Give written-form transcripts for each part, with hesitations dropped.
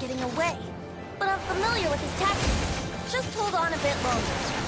getting away, but I'm familiar with his tactics. Just hold on a bit longer.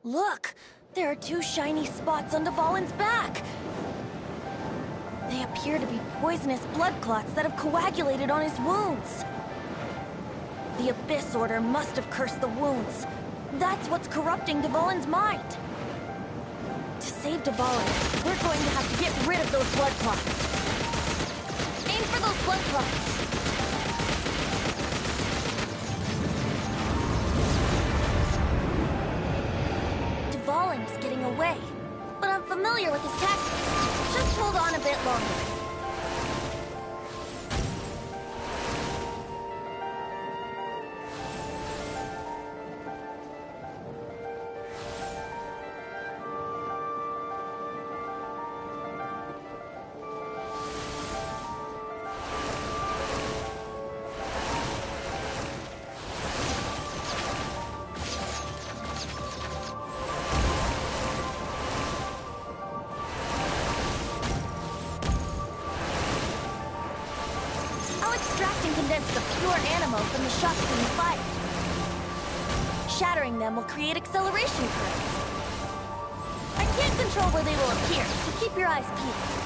Look! There are two shiny spots on Dvalin's back! They appear to be poisonous blood clots that have coagulated on his wounds. The Abyss Order must have cursed the wounds. That's what's corrupting Dvalin's mind. To save Dvalin, we're going to have to get rid of those blood clots. Aim for those blood clots! Dvalin is getting away, but I'm familiar with his tactics. Just hold on a bit longer. extract and condense the pure animo from the shots being fired. Shattering them will create acceleration currents. I can't control where they will appear, so keep your eyes peeled.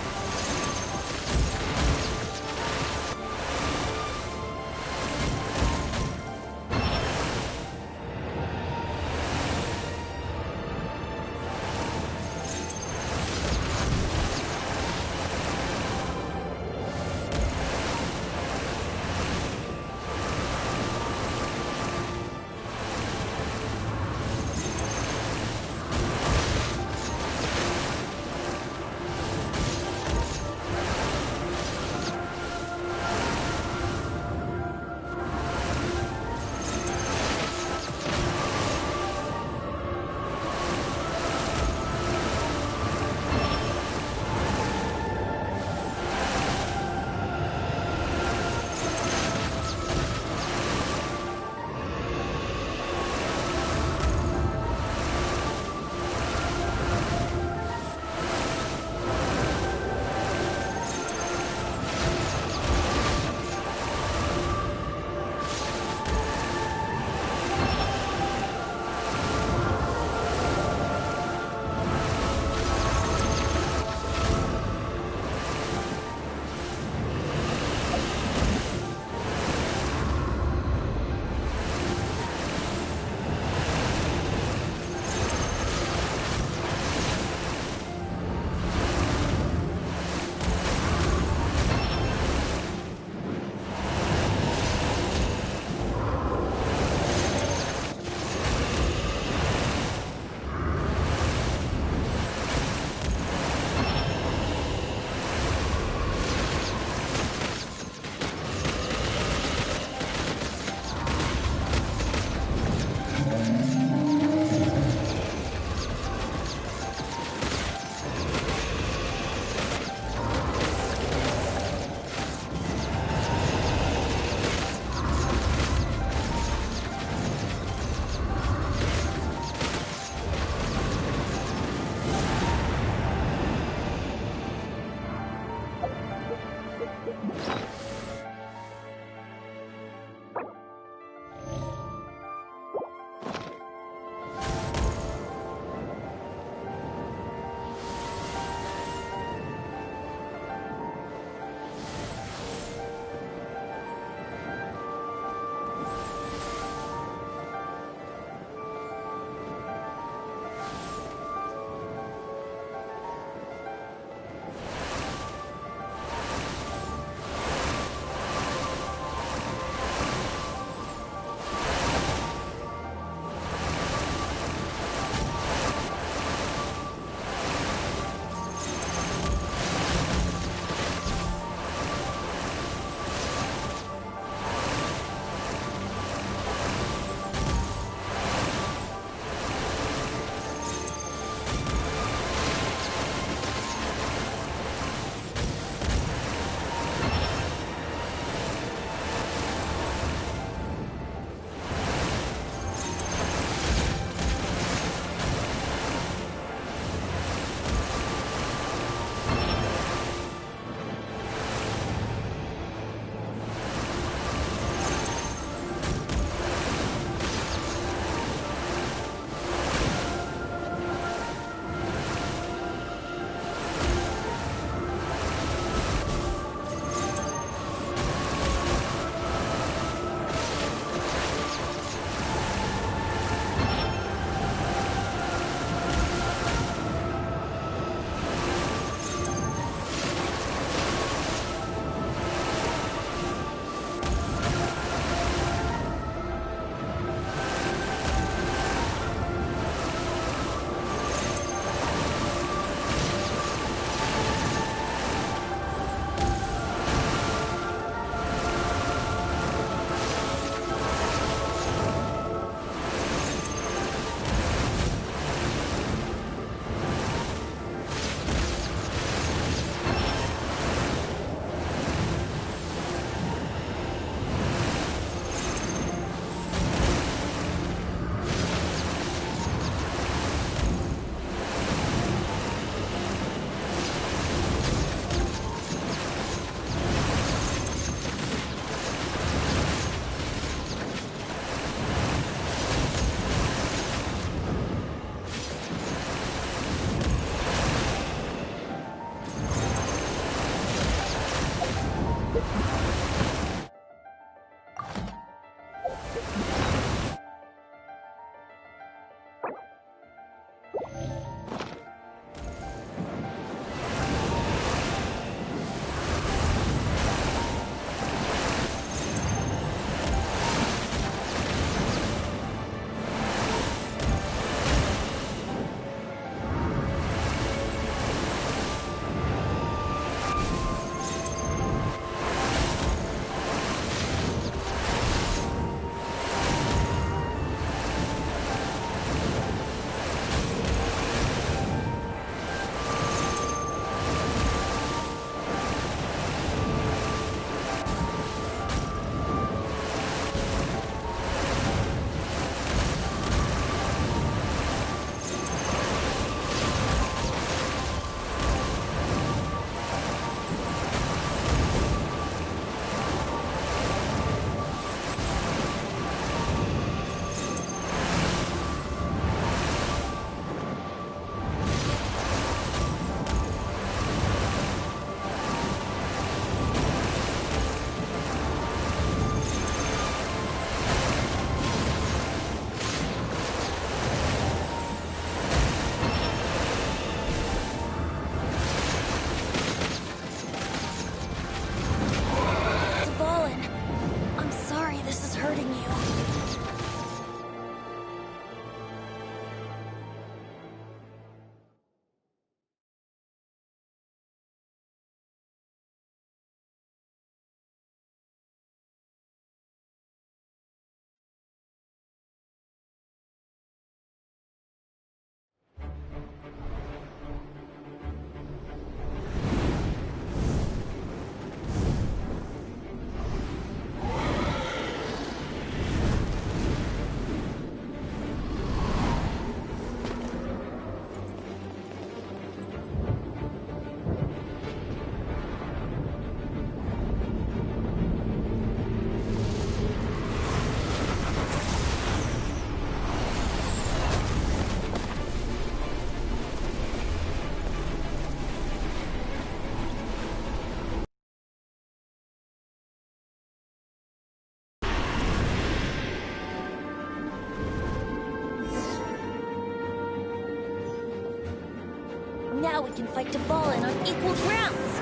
Now we can fight Devalin on equal grounds.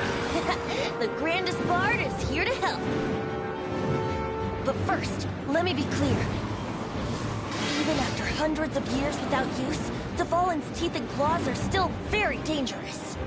The grandest bard is here to help. But first, let me be clear. Even after hundreds of years without use, Devalin's teeth and claws are still very dangerous.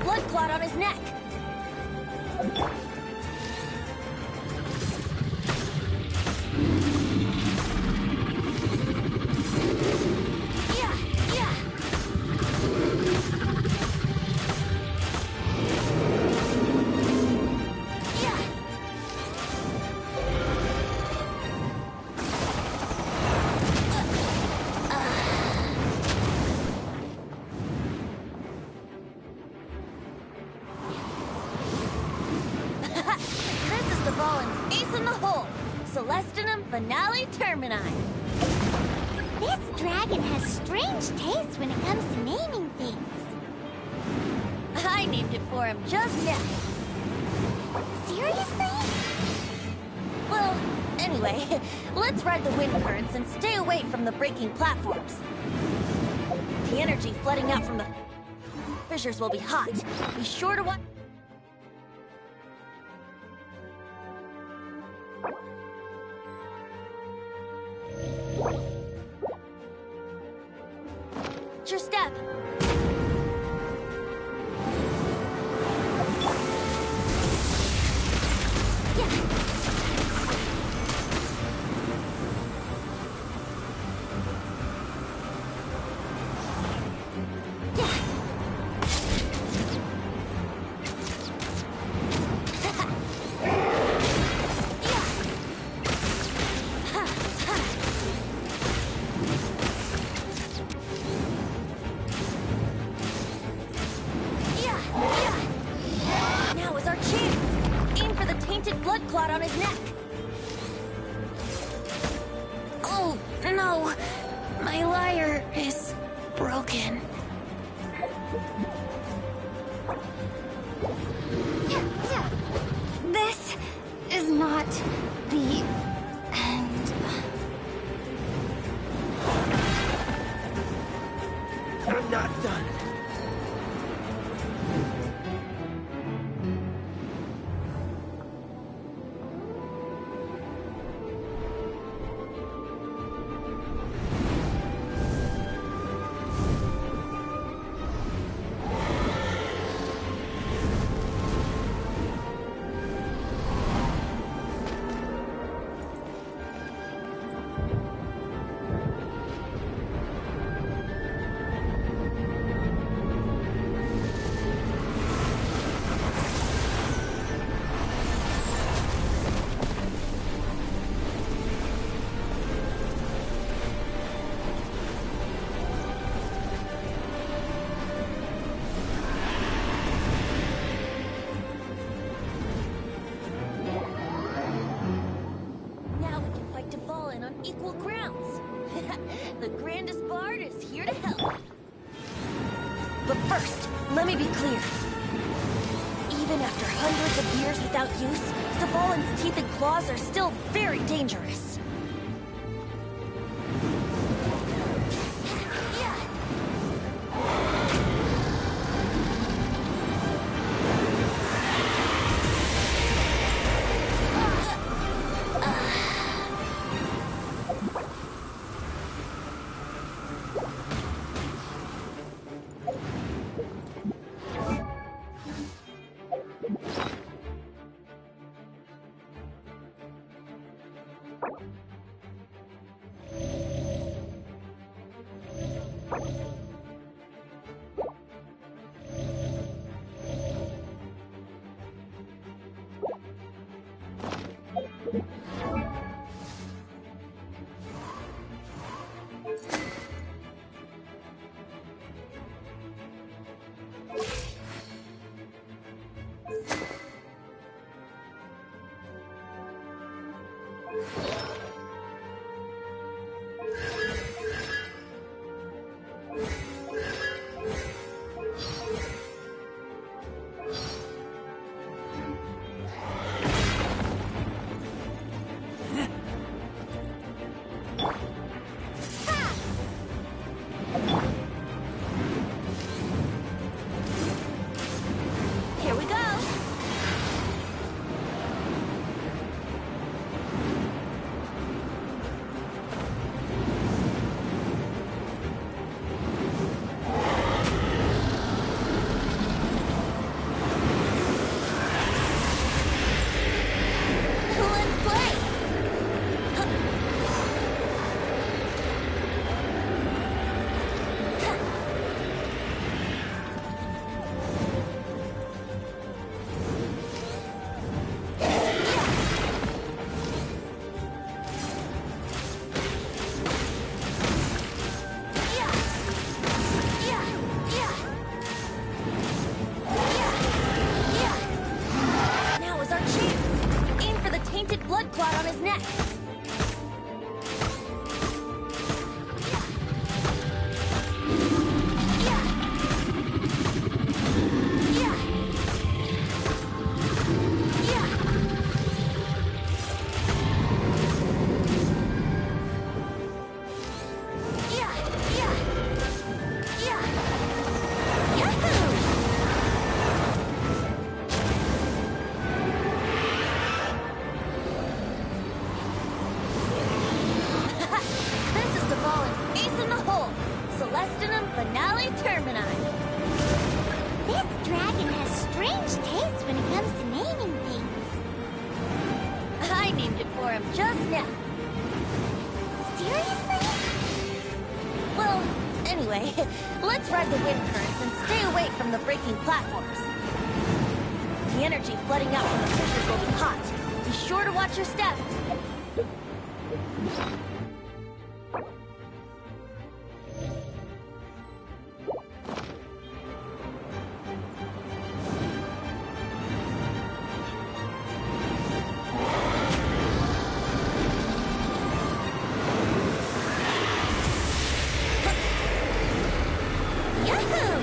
Blood clot on his neck. Finale Termini. This dragon has strange taste when it comes to naming things. I named it for him just now. Seriously? Well, anyway, let's ride the wind currents and stay away from the breaking platforms. The energy flooding out from the fissures will be hot. Be sure to watch. Your step. Blood clot on his neck. Oh, no. My lyre is broken. This is not the end. I'm not done. Candace Bard is here to help. But first, let me be clear. Even after hundreds of years without use, the Fallen's teeth and claws are still very dangerous. Here we go. Let's play. Now is our chance. Aim for the tainted blood clot on his neck. This is the Fallen's ace in the hole. Celestinum Finale Termini. This dragon has strange taste when it comes to naming things. I named it for him just now. Seriously? Well, anyway, let's ride the wind currents and stay away from the breaking platforms. The energy flooding out from the fissures will be hot. Be sure to watch your step. Yahoo!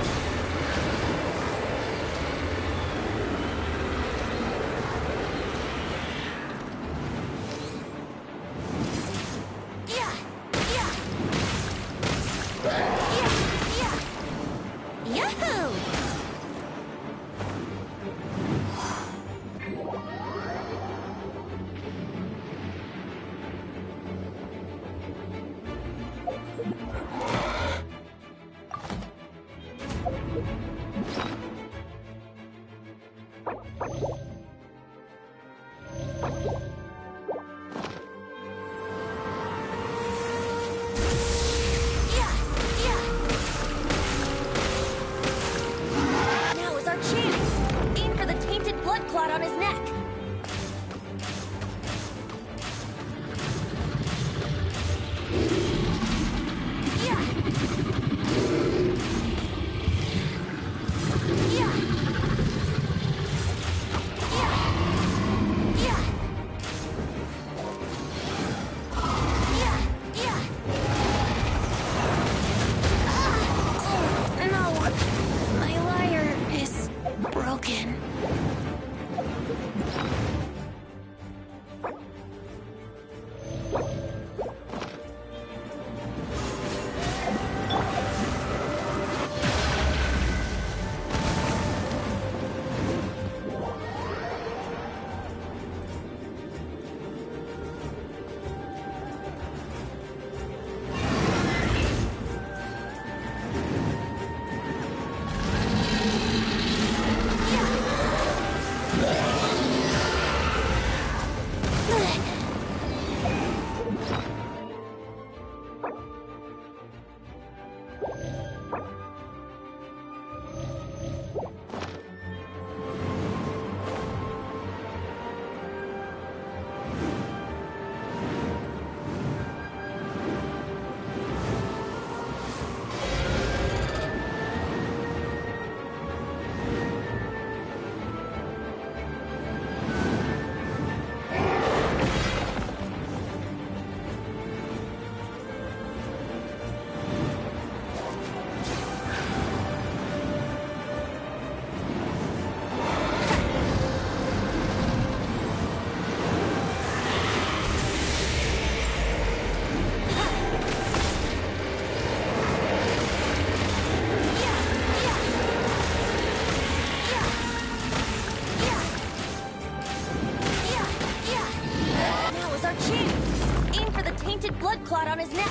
Blood clot on his neck.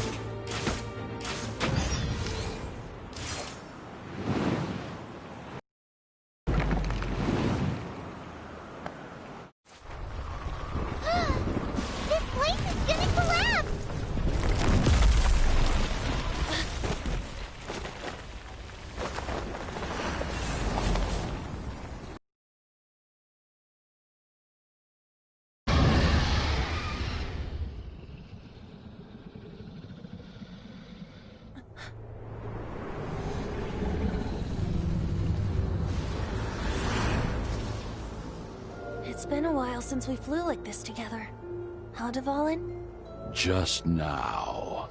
This place is gonna collapse! It's been a while since we flew like this together. Huh, Dvalin? Just now.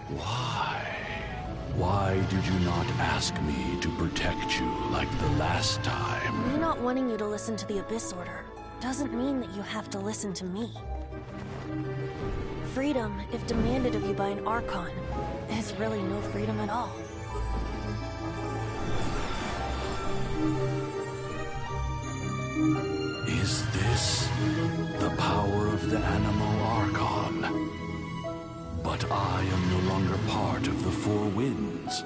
Why? Why did you not ask me to protect you like the last time? Me not wanting you to listen to the Abyss Order doesn't mean that you have to listen to me. Freedom, if demanded of you by an Archon, is really no freedom at all. Is this the power of the Animal Archon? But I am no longer part of the Four Winds.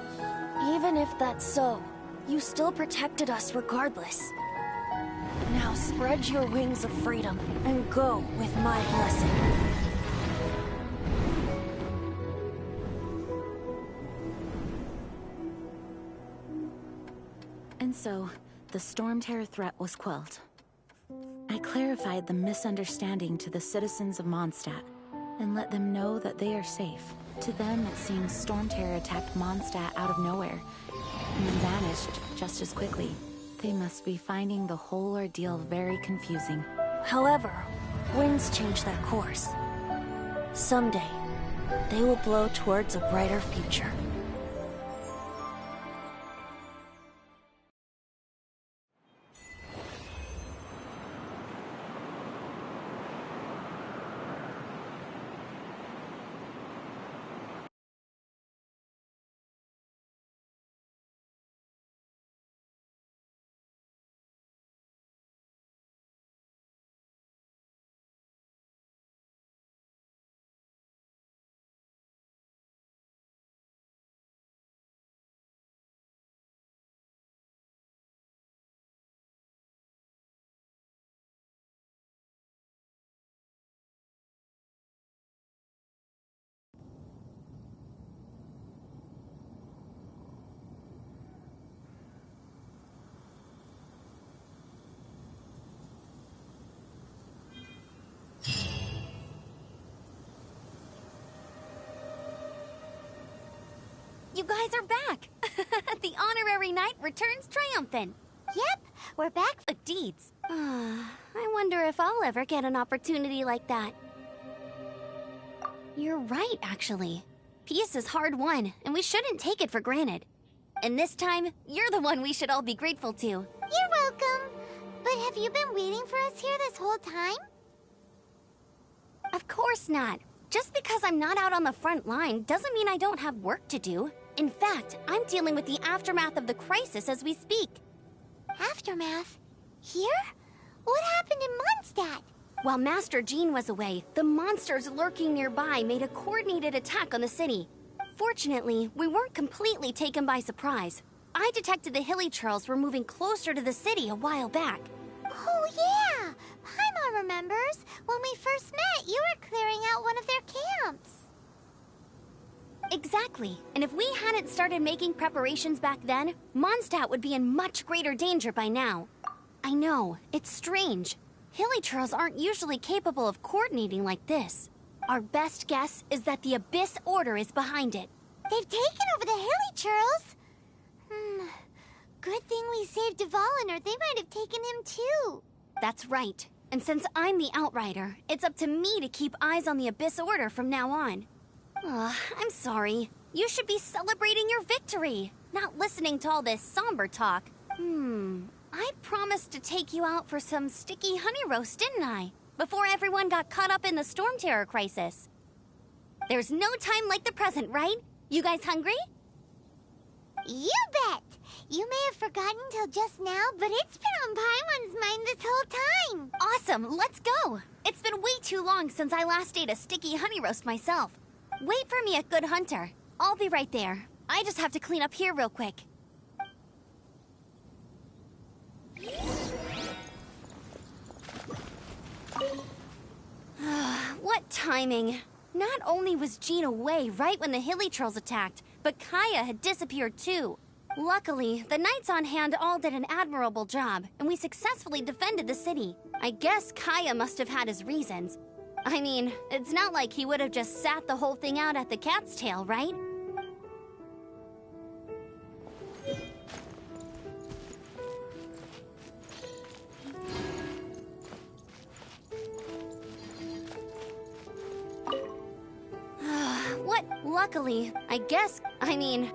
Even if that's so, you still protected us regardless. Now spread your wings of freedom and go with my blessing. And so, the Storm Terror threat was quelled. I clarified the misunderstanding to the citizens of Mondstadt, and let them know that they are safe. To them, it seems Storm Terror attacked Mondstadt out of nowhere, and then vanished just as quickly. They must be finding the whole ordeal very confusing. However, winds change their course. Someday, they will blow towards a brighter future. You guys are back! The honorary knight returns triumphant. Yep, we're back for deeds. I wonder if I'll ever get an opportunity like that. You're right, actually. Peace is hard won, and we shouldn't take it for granted. And this time, you're the one we should all be grateful to. You're welcome. But have you been waiting for us here this whole time? Of course not. Just because I'm not out on the front line doesn't mean I don't have work to do. In fact, I'm dealing with the aftermath of the crisis as we speak. Aftermath? Here? What happened in Mondstadt? While Master Jean was away, the monsters lurking nearby made a coordinated attack on the city. Fortunately, we weren't completely taken by surprise. I detected the Hilly Churls were moving closer to the city a while back. Oh yeah! Paimon remembers. When we first met, you were clearing out one of their camps. Exactly. And if we hadn't started making preparations back then, Mondstadt would be in much greater danger by now. I know, it's strange. Hilichurls aren't usually capable of coordinating like this. Our best guess is that the Abyss Order is behind it. They've taken over the Hilichurls? Good thing we saved Dvalin, or they might have taken him too. That's right. And since I'm the Outrider, it's up to me to keep eyes on the Abyss Order from now on. I'm sorry. You should be celebrating your victory, not listening to all this somber talk. I promised to take you out for some sticky honey roast, didn't I? Before everyone got caught up in the Storm Terror crisis. There's no time like the present, right? You guys hungry? You bet! You may have forgotten till just now, but it's been on Paimon's mind this whole time. Awesome, let's go! It's been way too long since I last ate a sticky honey roast myself. Wait for me at Good Hunter. I'll be right there. I just have to clean up here real quick. What timing! Not only was Jean away right when the Hilichurls attacked, but Kaya had disappeared too. Luckily, the knights on hand all did an admirable job, and we successfully defended the city. I guess Kaya must have had his reasons. I mean, it's not like he would have just sat the whole thing out at the cat's tail, right? What? Luckily, I guess, I mean...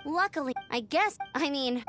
Luckily, I guess, I mean...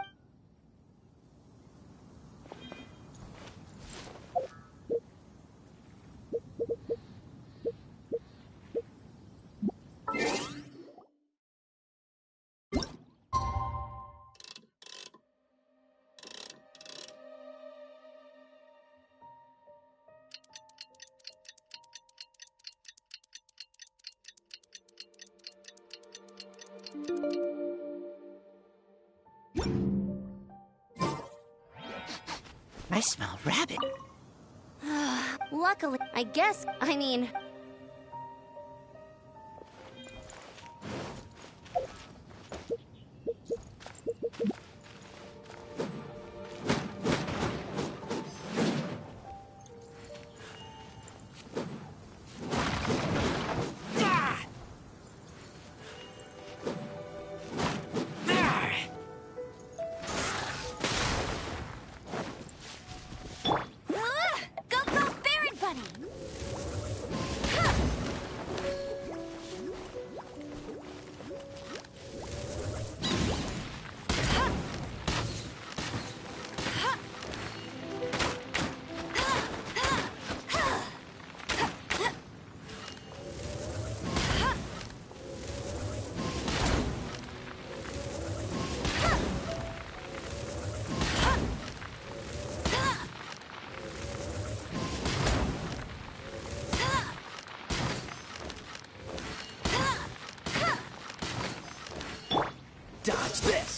I smell rabbit. Luckily, I guess, I mean... Watch this!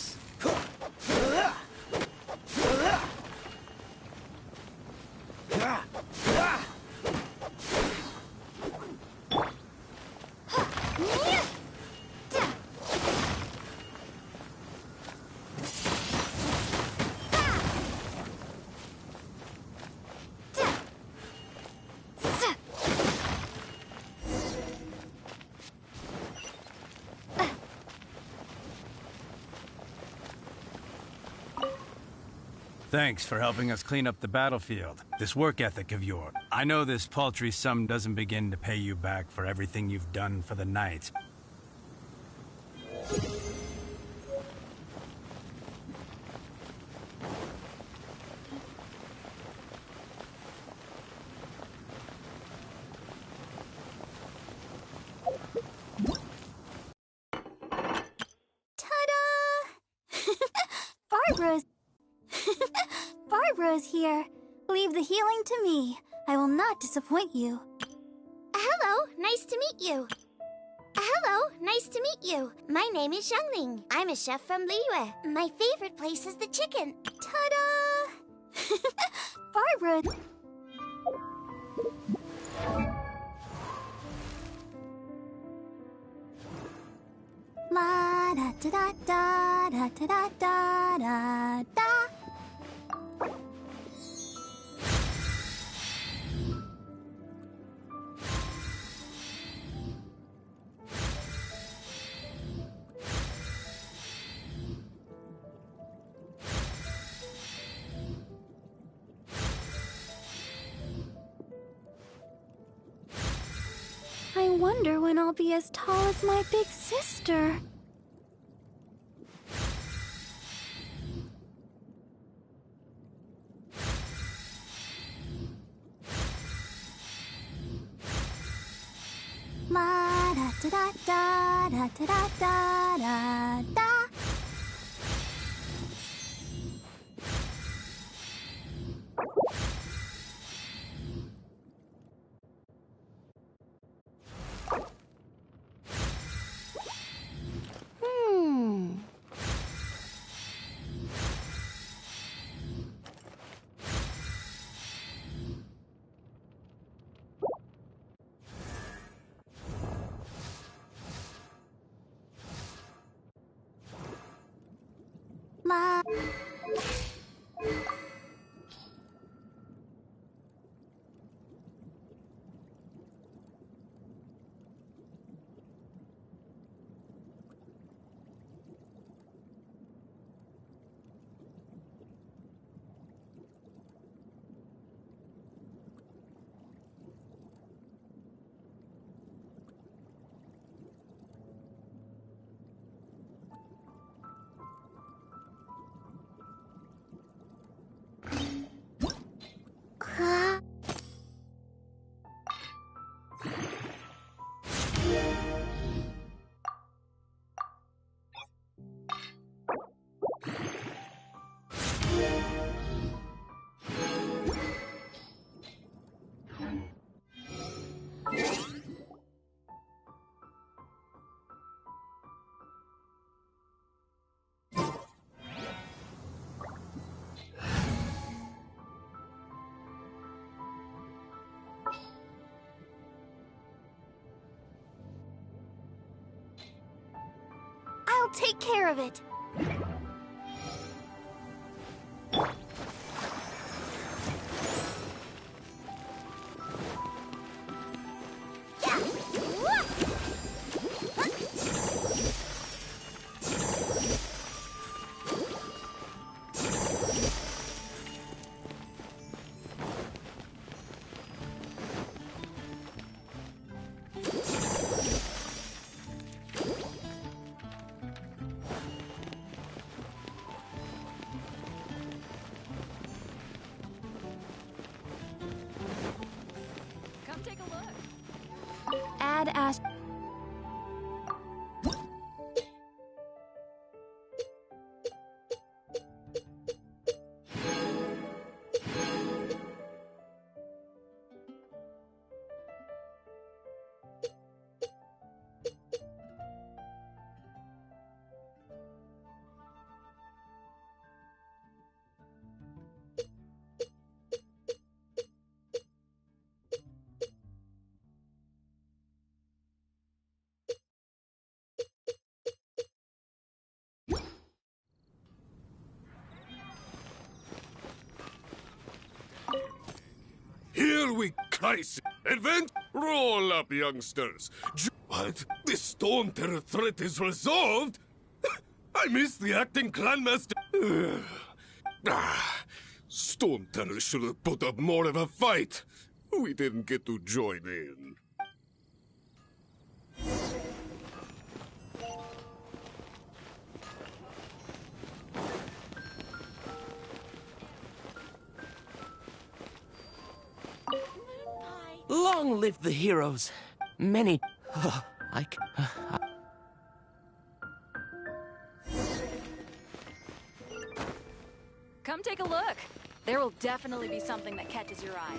Thanks for helping us clean up the battlefield. This work ethic of yours. I know this paltry sum doesn't begin to pay you back for everything you've done for the Knights. Barbara's here. Leave the healing to me. I will not disappoint you. Hello, nice to meet you. Hello, nice to meet you. My name is Xiangling. I'm a chef from Liyue. My favorite place is the chicken. Ta-da! Barbara... La da da da da da da da da da. I wonder when I'll be as tall as my big sister. La da da da da da da da da da. La. I'll take care of it. Add Ash. Here we crisis. Advent, roll up, youngsters. What? The Storm Terror threat is resolved? I missed the acting clan master. Storm Terror should have put up more of a fight. We didn't get to join in. Long live the heroes. Many... Come take a look. There will definitely be something that catches your eye.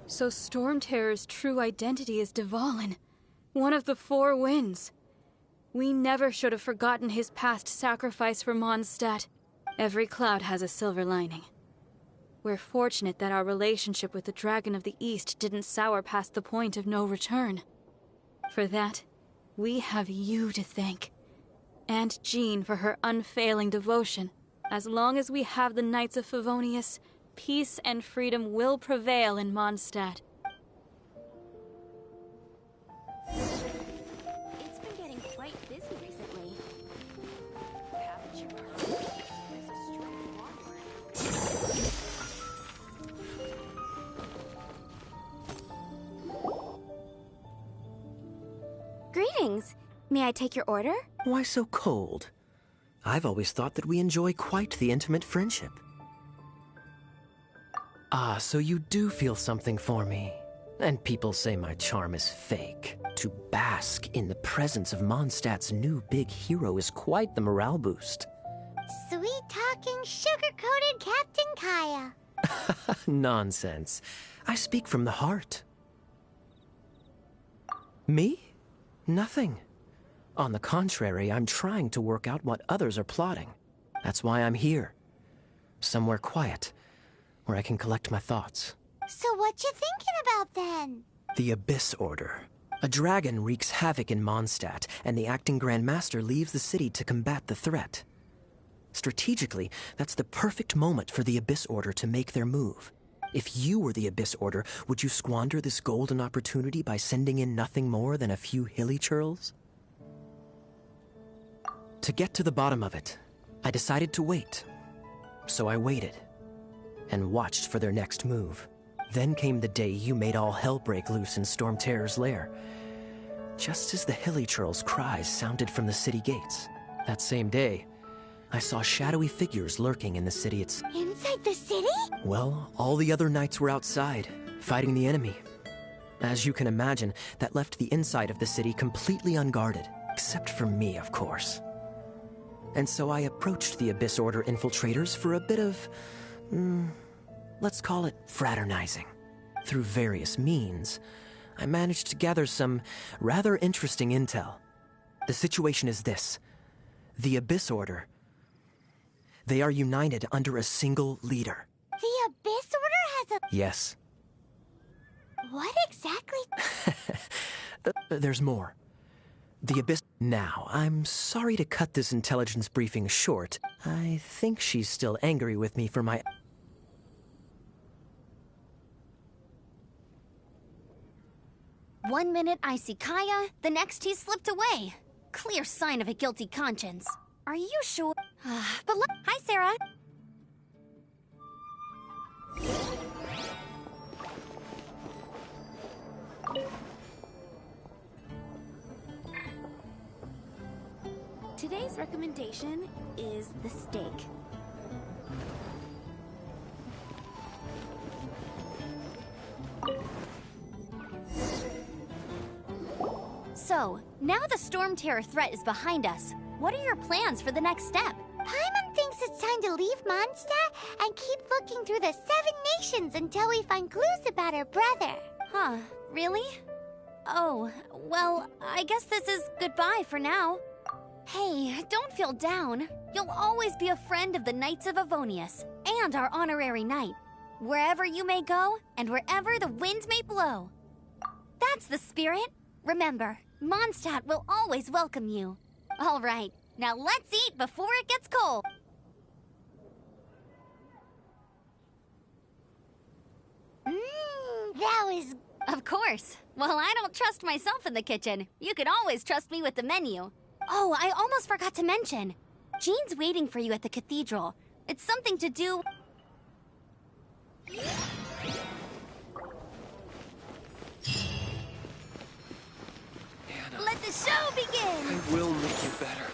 So Storm Terror's true identity is Dvalin, one of the Four Winds. We never should have forgotten his past sacrifice for Mondstadt. Every cloud has a silver lining. We're fortunate that our relationship with the Dragon of the East didn't sour past the point of no return. For that, we have you to thank. And Jean for her unfailing devotion. As long as we have the Knights of Favonius, peace and freedom will prevail in Mondstadt. It's been getting quite busy recently. Haven't you heard? There's a strange onward. Greetings. May I take your order? Why so cold? I've always thought that we enjoy quite the intimate friendship. Ah, so you do feel something for me. And people say my charm is fake. To bask in the presence of Mondstadt's new big hero is quite the morale boost. Sweet-talking, sugar-coated Captain Kaya. Nonsense. I speak from the heart. Me? Nothing. On the contrary, I'm trying to work out what others are plotting. That's why I'm here. Somewhere quiet, where I can collect my thoughts. So what you thinking about then? The Abyss Order. A dragon wreaks havoc in Mondstadt, and the acting Grand Master leaves the city to combat the threat. Strategically, that's the perfect moment for the Abyss Order to make their move. If you were the Abyss Order, would you squander this golden opportunity by sending in nothing more than a few hilly churls? To get to the bottom of it, I decided to wait. So I waited, and watched for their next move. Then came the day you made all hell break loose in Storm Terror's lair. Just as the hilly churls' cries sounded from the city gates. That same day, I saw shadowy figures lurking in the city itself. Inside the city? Well, all the other knights were outside, fighting the enemy. As you can imagine, that left the inside of the city completely unguarded. Except for me, of course. And so I approached the Abyss Order infiltrators for a bit of... let's call it fraternizing. Through various means, I managed to gather some rather interesting intel. The situation is this. The Abyss Order... they are united under a single leader. The Abyss Order has a... Yes. What exactly? There's more. The Abyss... Now, I'm sorry to cut this intelligence briefing short. I think she's still angry with me for my... One minute I see Kaya, the next he slipped away. Clear sign of a guilty conscience. Are you sure? But look, hi Sarah. Today's recommendation is the steak. So, now the Storm Terror threat is behind us. What are your plans for the next step? Paimon thinks it's time to leave Mondstadt and keep looking through the 7 nations until we find clues about her brother. Huh, really? Oh, well, I guess this is goodbye for now. Hey, don't feel down. You'll always be a friend of the Knights of Avonius, and our honorary knight. Wherever you may go, and wherever the wind may blow. That's the spirit. Remember, Mondstadt will always welcome you. All right, now let's eat before it gets cold. That was... Of course. Well, I don't trust myself in the kitchen. You can always trust me with the menu. Oh, I almost forgot to mention. Jean's waiting for you at the cathedral. It's something to do... Anna, Let the show begin! I will make you better.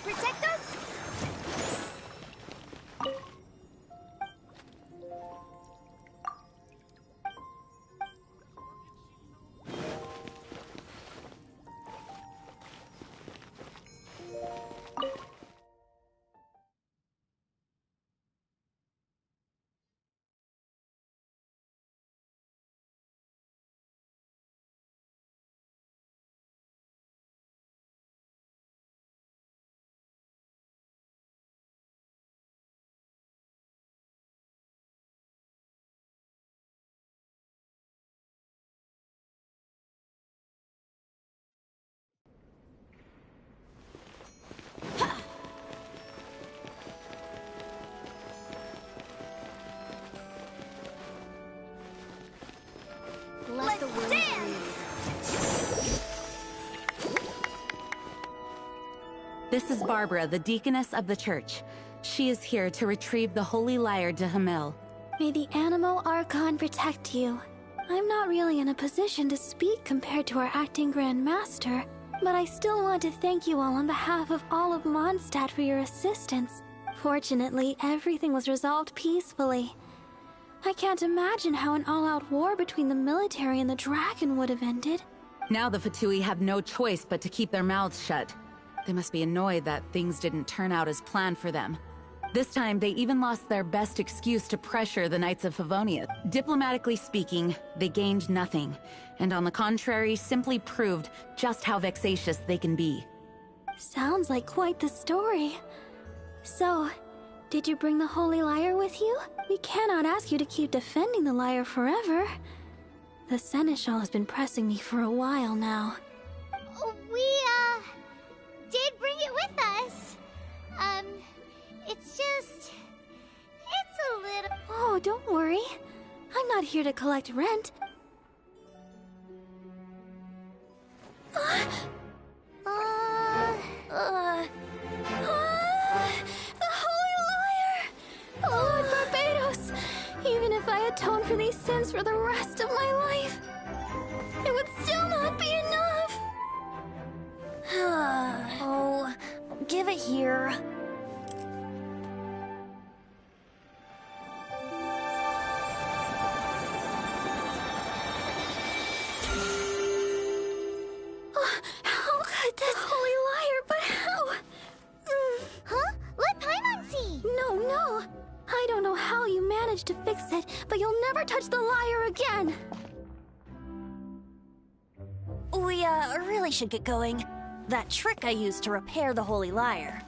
Protect us? Let the wind breathe. This is Barbara, the deaconess of the church. She is here to retrieve the holy lyre to Hamil. May the Animo Archon protect you. I'm not really in a position to speak compared to our acting Grand Master, but I still want to thank you all on behalf of all of Mondstadt for your assistance. Fortunately, everything was resolved peacefully. I can't imagine how an all-out war between the military and the dragon would have ended. Now the Fatui have no choice but to keep their mouths shut. They must be annoyed that things didn't turn out as planned for them. This time, they even lost their best excuse to pressure the Knights of Favonia. Diplomatically speaking, they gained nothing, and on the contrary, simply proved just how vexatious they can be. Sounds like quite the story. So, did you bring the Holy Lyre with you? We cannot ask you to keep defending the lyre forever. The Seneschal has been pressing me for a while now. We, did bring it with us. It's just... it's a little... Oh, don't worry. I'm not here to collect rent. The Holy Lyre! Lord Barbados! Even if I atone for these sins for the rest of my life, it would still not be enough! Oh, give it here. How could this Holy Lyre, but how? Huh? Let Paimon see! No. I don't know how you managed to fix it, but you'll never touch the lyre again! We, really should get going. That trick I used to repair the Holy Lyre.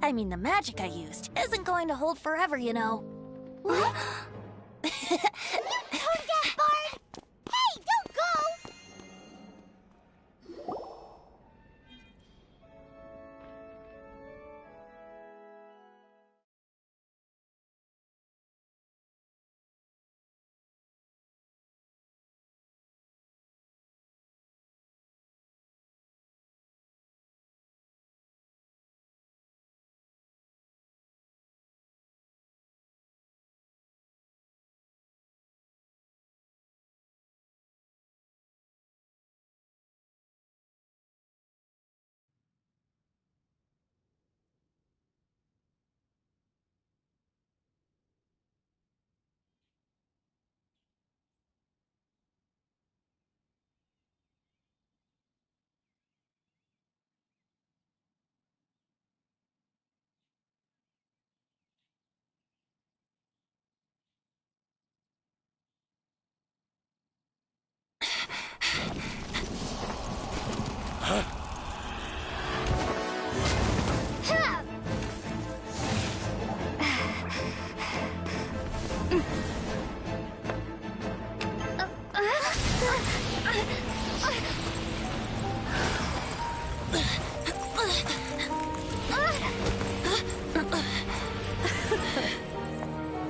I mean, the magic I used isn't going to hold forever, you know. What? Tone deaf, Bard! Hey, don't go!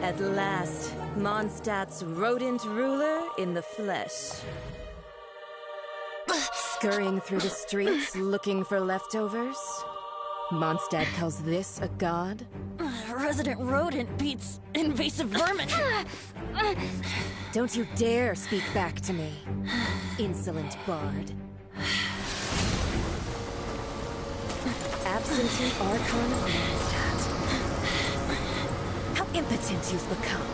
At last, Mondstadt's rodent ruler in the flesh. Scurrying through the streets looking for leftovers? Mondstadt calls this a god? Resident rodent beats invasive vermin. Don't you dare speak back to me, insolent bard. Absentee Archon of Mondstadt. How impotent you've become.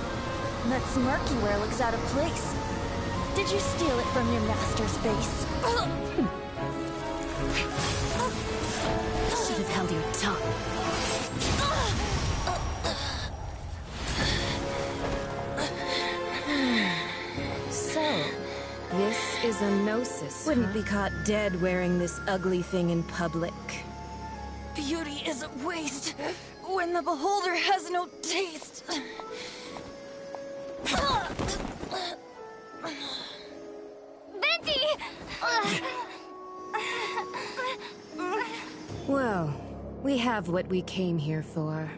That smirk you wear looks out of place. Did you steal it from your master's face? Should have held your tongue. So, this is a gnosis. Wouldn't be caught dead wearing this ugly thing in public. Beauty is a waste when the beholder has no taste. Venti! Well, we have what we came here for.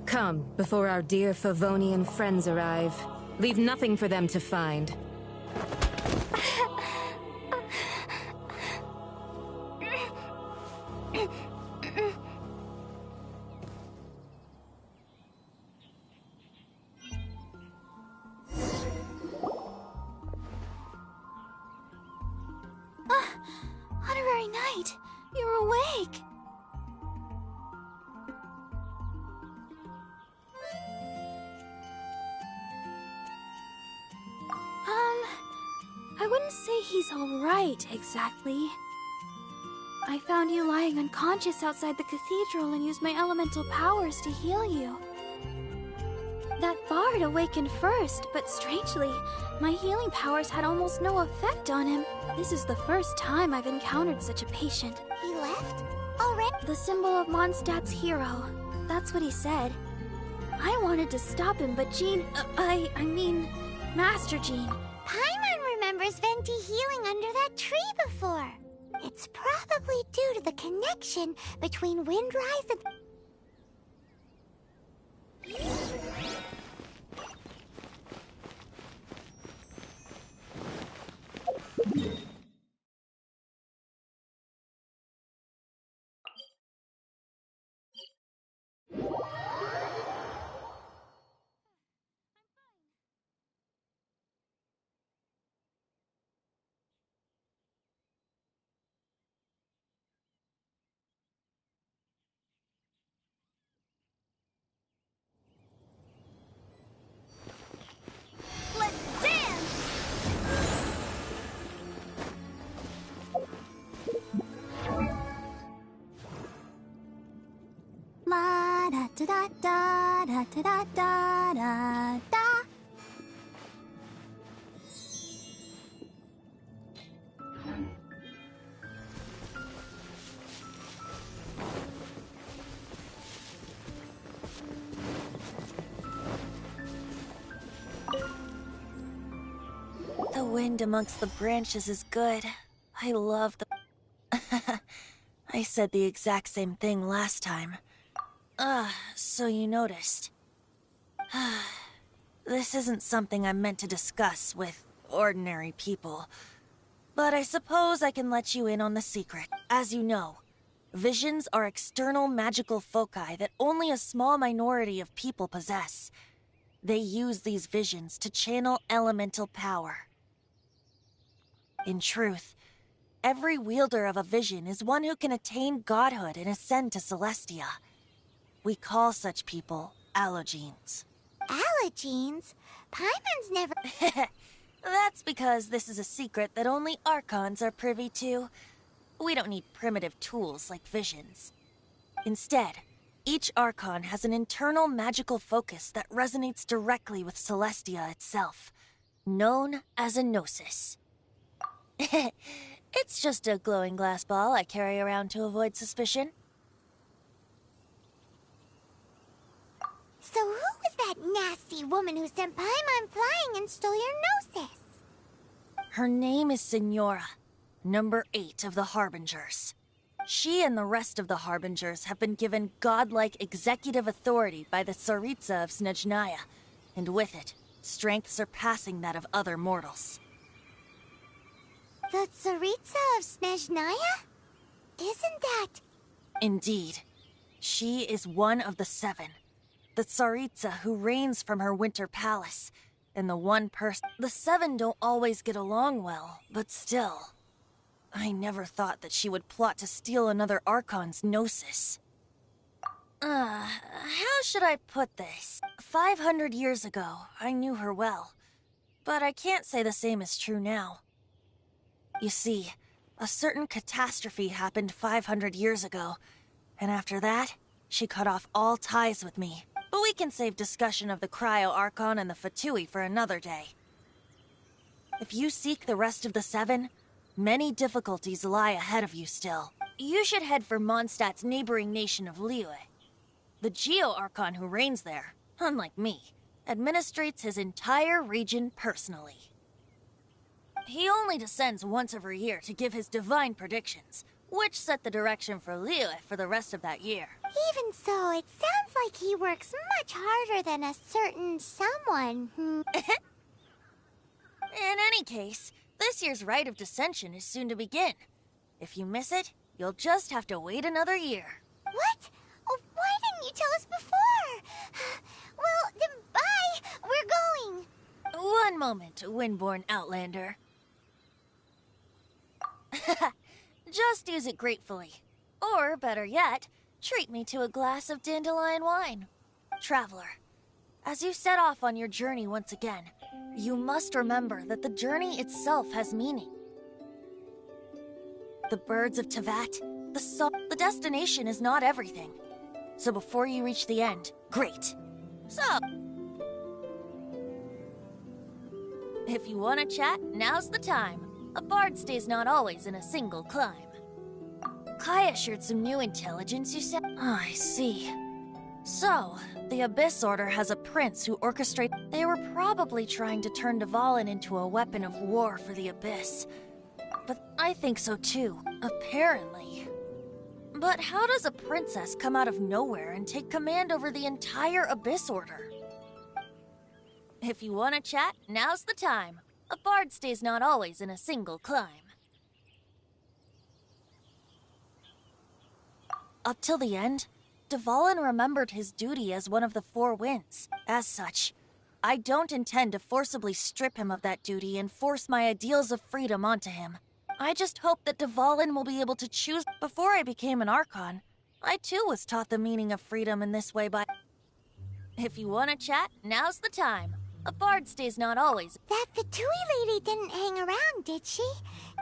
Come, before our dear Favonian friends arrive. Leave nothing for them to find. Honorary Knight, you're awake. I wouldn't say he's all right, exactly. I found you lying unconscious outside the cathedral and used my elemental powers to heal you. That bard awakened first, but strangely, my healing powers had almost no effect on him. This is the first time I've encountered such a patient. He left? Already? The symbol of Mondstadt's hero. That's what he said. I wanted to stop him, but I mean, Master Jean. Paimon remembers Venti healing under that tree before. It's probably due to the connection between Windrise and... Let's dance! La da da da da da da da da da. The wind amongst the branches is good. I love the... I said the exact same thing last time. So you noticed. This isn't something I'm meant to discuss with ordinary people. But I suppose I can let you in on the secret. As you know, visions are external magical foci that only a small minority of people possess. They use these visions to channel elemental power. In truth, every wielder of a vision is one who can attain godhood and ascend to Celestia. We call such people allogenes. Allogenes? Paimon's never... That's because this is a secret that only Archons are privy to. We don't need primitive tools like visions. Instead, each Archon has an internal magical focus that resonates directly with Celestia itself, known as a gnosis. It's just a glowing glass ball I carry around to avoid suspicion. So who was that nasty woman who sent Paimon flying and stole your gnosis? Her name is Signora, number 8 of the Harbingers. She and the rest of the Harbingers have been given godlike executive authority by the Tsaritsa of Snezhnaya, and with it, strength surpassing that of other mortals. The Tsaritsa of Snezhnaya? Isn't that... Indeed. She is one of the 7. The Tsaritsa who reigns from her winter palace, and the one person... The 7 don't always get along well, but still... I never thought that she would plot to steal another Archon's gnosis. How should I put this? 500 years ago, I knew her well. But I can't say the same is true now. You see, a certain catastrophe happened 500 years ago, and after that, she cut off all ties with me. But we can save discussion of the Cryo Archon and the Fatui for another day. If you seek the rest of the 7, many difficulties lie ahead of you still. You should head for Mondstadt's neighboring nation of Liyue. The Geo-Archon who reigns there, unlike me, administrates his entire region personally. He only descends once every year to give his divine predictions, which set the direction for Liyue for the rest of that year. Even so, it sounds like he works much harder than a certain someone. In any case, this year's Rite of Descension is soon to begin. If you miss it, you'll just have to wait another year. What? Oh, why didn't you tell us before? Well, then bye! We're going! One moment, Windborn Outlander. Just use it gratefully. Or, better yet, treat me to a glass of dandelion wine. Traveler, as you set off on your journey once again, you must remember that the journey itself has meaning. The birds of Tevat, The destination is not everything. So before you reach the end, great. So, if you want to chat, now's the time. A bard's day's not always in a single climb. Kaya shared some new intelligence, you said? Oh, I see. So, the Abyss Order has a prince who orchestrated... They were probably trying to turn Dvalin into a weapon of war for the Abyss. But I think so too, apparently. But how does a princess come out of nowhere and take command over the entire Abyss Order? If you want to chat, now's the time. A bard's day's not always in a single climb. Up till the end, Dvalin remembered his duty as one of the Four Winds. As such, I don't intend to forcibly strip him of that duty and force my ideals of freedom onto him. I just hope that Dvalin will be able to choose. Before I became an Archon, I too was taught the meaning of freedom in this way by... If you want to chat, now's the time. A bard's day's not always... That Fatui lady didn't hang around, did she?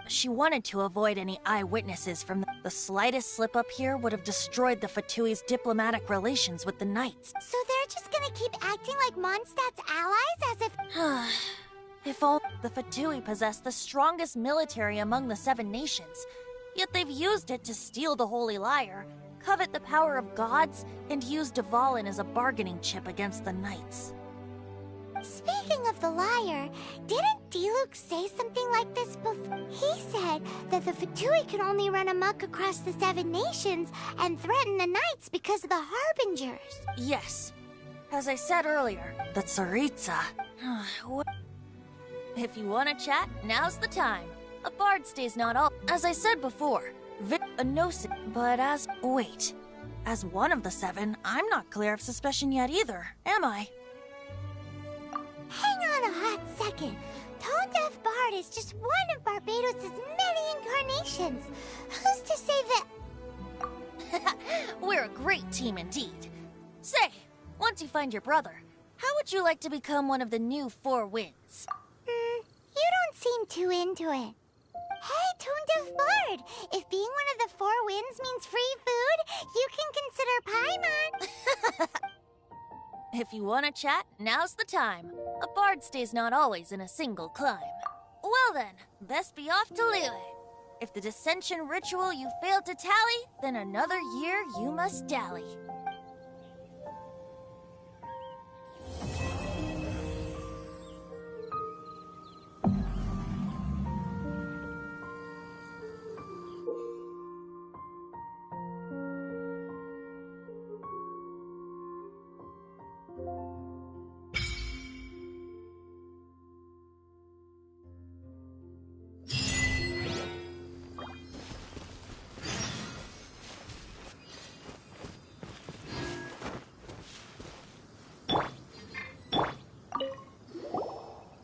She wanted to avoid any eyewitnesses from the slightest slip-up here would have destroyed the Fatui's diplomatic relations with the Knights. So they're just gonna keep acting like Mondstadt's allies as if... If only the Fatui possess the strongest military among the Seven Nations, yet they've used it to steal the Holy Lyre, covet the power of gods, and use Dvalin as a bargaining chip against the Knights. Speaking of the lyre, didn't Diluc say something like this before? He said that the Fatui could only run amok across the Seven Nations and threaten the Knights because of the Harbingers. Yes. As I said earlier, the Tsaritsa... If you want to chat, now's the time. A bard's day's not all... As I said before, but as... Wait. As one of the seven, I'm not clear of suspicion yet either, am I? Hang on a hot second. Tone Deaf Bard is just one of Barbados' many incarnations. Who's to say that... We're a great team indeed. Say, once you find your brother, how would you like to become one of the new Four Winds? You don't seem too into it. Hey, Tone Deaf Bard! If being one of the Four Winds means free food, you can consider Paimon. If you want to chat, now's the time. A bard's day's not always in a single climb. Well then, best be off to Liyue. If the dissension ritual you failed to tally, then another year you must dally.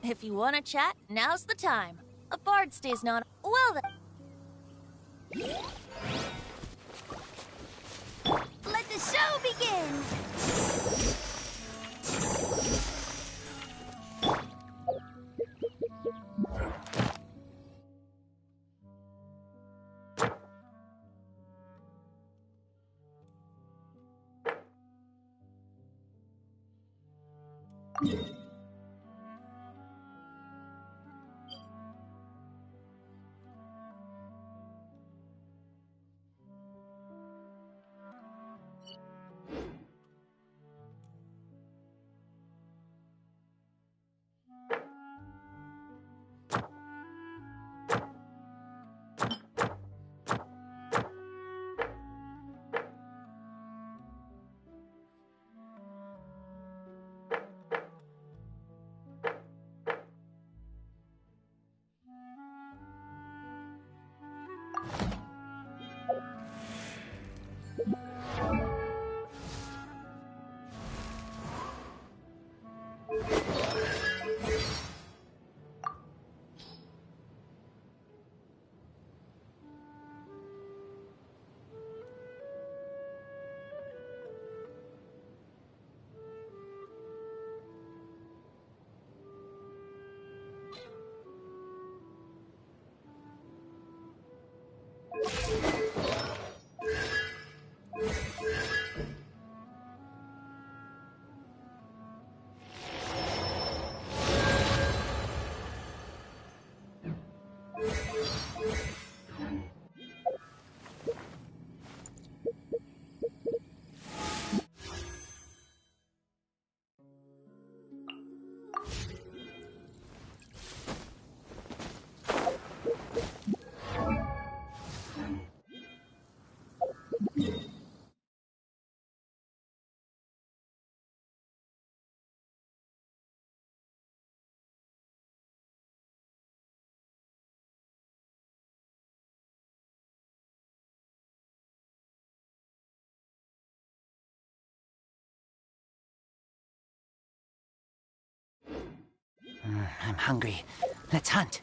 If you want to chat, now's the time. A bard's day's not... Well then... Let the show begin! I'm hungry. Let's hunt.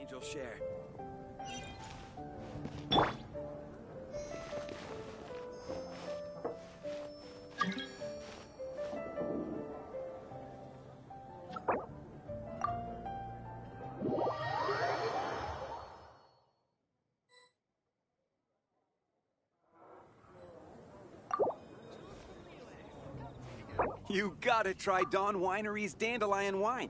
Angel share. You gotta try Dawn Winery's Dandelion Wine.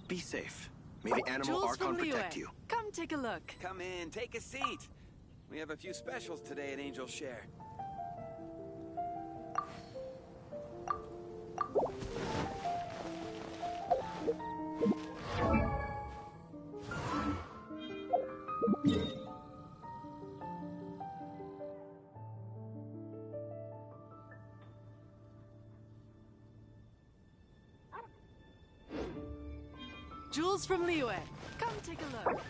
Be safe. May the animal Archon protect you. Come take a look. Come in, take a seat. We have a few specials today at Angel Share. Jules from Liyue. Come take a look.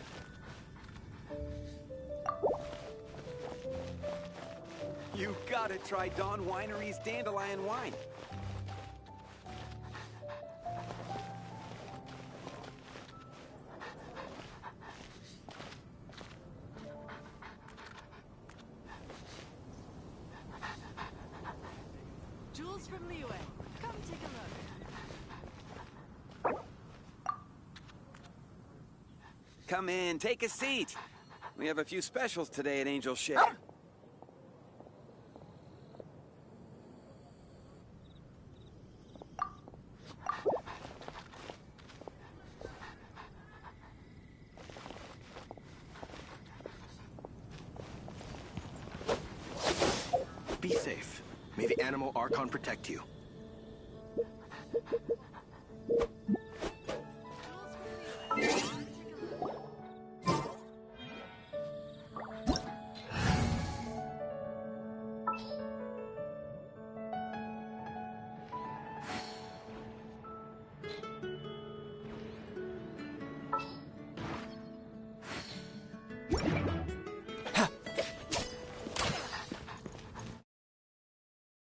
You gotta try Dawn Winery's Dandelion Wine. Jules from Liyue. Come take a look. Come in, take a seat. We have a few specials today at Angel Share. Be safe. May the animal Archon protect you.